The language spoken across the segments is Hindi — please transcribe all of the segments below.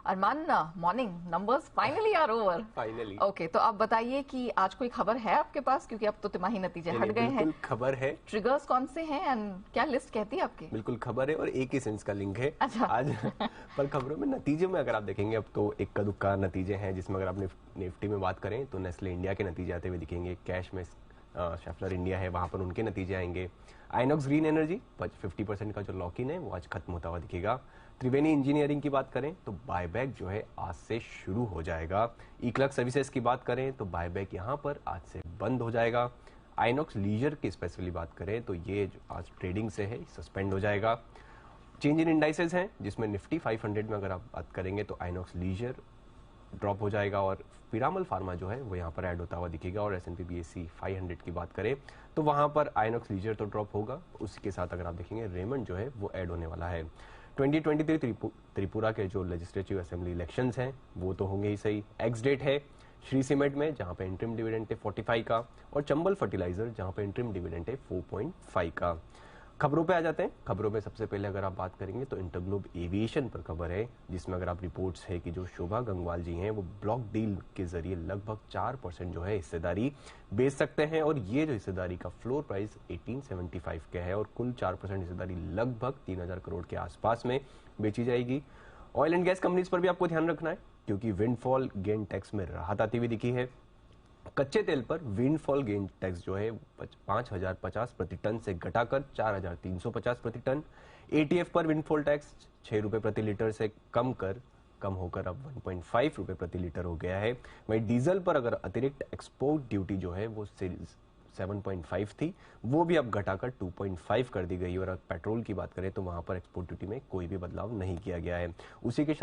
Armaan, morning numbers finally are over. Finally okay, तो आप बताइए कि आज कोई खबर है आपके पास, क्योंकि अब तो तिमाही नतीजे हट गए हैं। खबर है। ट्रिगर्स कौन से हैं एंड क्या लिस्ट कहती है आपकी? बिल्कुल खबर है और एक ही सेंस का लिंक है। अच्छा। आज पर खबरों में नतीजे में अगर आप देखेंगे अब तो इक्का दुक्का नतीजे हैं, जिसमें अगर आप निफ्टी में बात करें तो नेस्ले इंडिया के नतीजे आते हुए दिखेंगे। कैश में शेफलर इंडिया है, वहां पर उनके नतीजे आएंगे। आइनॉक्स ग्रीन एनर्जी 50% का जो लॉक इन है वो आज खत्म होता हुआ दिखेगा। त्रिवेणी इंजीनियरिंग की बात करें तो बायबैक जो है आज से शुरू हो जाएगा। इक्लर्क्स सर्विसेज की बात करें तो बायबैक यहां पर आज से बंद हो जाएगा। आइनॉक्स लीजर की स्पेशली बात करें तो ये जो आज ट्रेडिंग से है सस्पेंड हो जाएगा। चेंज इन इंडाइसेस हैं, जिसमें निफ्टी 500 में अगर आप बात करेंगे तो आइनॉक्स लीजर ड्रॉप हो जाएगा और पिरामल फार्मा जो है वो यहाँ पर ऐड होता हुआ दिखेगा। और S&P BSE 500 की बात करें तो वहां पर आइनॉक्स लीजर तो ड्रॉप होगा, उसी के साथ अगर आप देखेंगे रेमंड जो है वो ऐड होने वाला है। 2023 त्रिपुरा के जो लेजिस्लेटिव असेंबली इलेक्शंस हैं वो तो होंगे ही सही। एक्स डेट है श्री सीमेंट में, जहां पे इंटरिम डिविडेंड है 45 का, और चंबल फर्टिलाइजर जहां पे इंटरिम डिविडेंड है 4.5 का। खबरों पे आ जाते हैं। खबरों में सबसे पहले अगर आप बात करेंगे तो इंटरग्लोब एविएशन पर खबर है, जिसमें अगर आप रिपोर्ट्स है कि जो शोभा गंगवाल जी हैं वो ब्लॉक डील के जरिए लगभग 4% जो है हिस्सेदारी बेच सकते हैं, और ये जो हिस्सेदारी का फ्लोर प्राइस 1875 का है, और कुल 4% हिस्सेदारी लगभग 3000 करोड़ के आसपास में बेची जाएगी। ऑयल एंड गैस कंपनीज पर भी आपको ध्यान रखना है, क्योंकि विंडफॉल गेन टैक्स में राहत आती हुई दिखी है। कच्चे तेल पर विंडफॉल गेन टैक्स जो है 5050 प्रति टन से घटाकर 4350 प्रति टन। एटीएफ पर विंडफॉल टैक्स 6 रुपए प्रति लीटर से कम होकर अब 1.5 रुपए प्रति लीटर हो गया है। वहीं डीजल पर अगर अतिरिक्त एक्सपोर्ट ड्यूटी जो है वो 7.5 थी, वो भी अब घटाकर 2.5 कर दी गई। और अगर पेट्रोल की बात करें तो वहां पर एक्सपोर्ट ड्यूटी में कोई भी बदलाव नहीं किया गया है। उसी के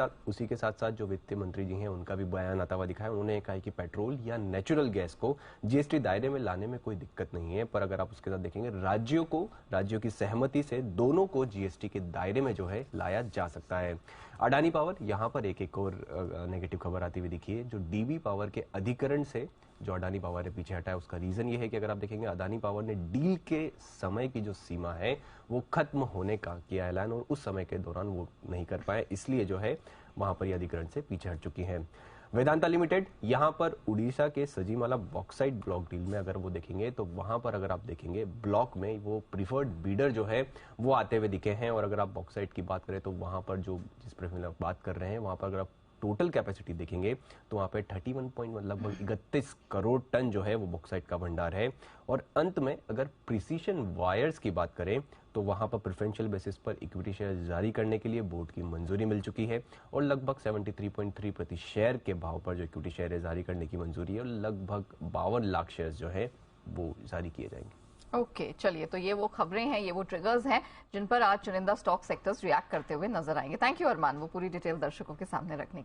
साथ साथ जो वित्त मंत्री जी हैं उनका भी बयान आता हुआ दिखा है। उन्होंने कहा है कि पेट्रोल या नेचुरल गैस को जीएसटी दायरे में लाने में कोई दिक्कत नहीं है, पर अगर आप उसके साथ देखेंगे राज्यों की सहमति से दोनों को जीएसटी के दायरे में जो है लाया जा सकता है। अडानी पावर, यहां पर एक और नेगेटिव खबर आती हुई दिखी है। जो डीबी पावर के अधिकरण से जो अडानी पावर ने पीछे हटा है, उसका रीजन ये है कि अगर आप देखेंगे अडानी पावर ने डील के समय की जो सीमा है वो खत्म होने का किया ऐलान, और उस समय के दौरान वो नहीं कर पाए, इसलिए जो है वहां पर यह अधिकरण से पीछे हट चुकी है। वेदांता लिमिटेड, यहां पर उड़ीसा के सजीमाला बॉक्साइट ब्लॉक डील में अगर वो देखेंगे तो वहां पर अगर आप देखेंगे ब्लॉक में वो प्रीफर्ड बीडर जो है वो आते हुए दिखे हैं। और अगर आप बॉक्साइट की बात करें तो वहां पर जो जिस पर आप बात कर रहे हैं वहां पर अगर आप टोटल कैपेसिटी देखेंगे तो वहां पे 31 लगभग 31 करोड़ टन जो है वो बॉक्साइट का भंडार है। और अंत में अगर प्रिसीशन वायर्स की बात करें तो वहां पर प्रेफरेंशियल बेसिस पर इक्विटी शेयर जारी करने के लिए बोर्ड की मंजूरी मिल चुकी है, और लगभग 73.3 प्रति शेयर के भाव पर जो इक्विटी शेयर जारी करने की मंजूरी है, और लगभग 52 लाख शेयर जो है वो जारी किए जाएंगे। ओके, चलिए, तो ये वो खबरें हैं, ये वो ट्रिगर्स हैं जिन पर आज चुनिंदा स्टॉक सेक्टर्स रिएक्ट करते हुए नजर आएंगे। थैंक यू अरमान, वो पूरी डिटेल दर्शकों के सामने रखने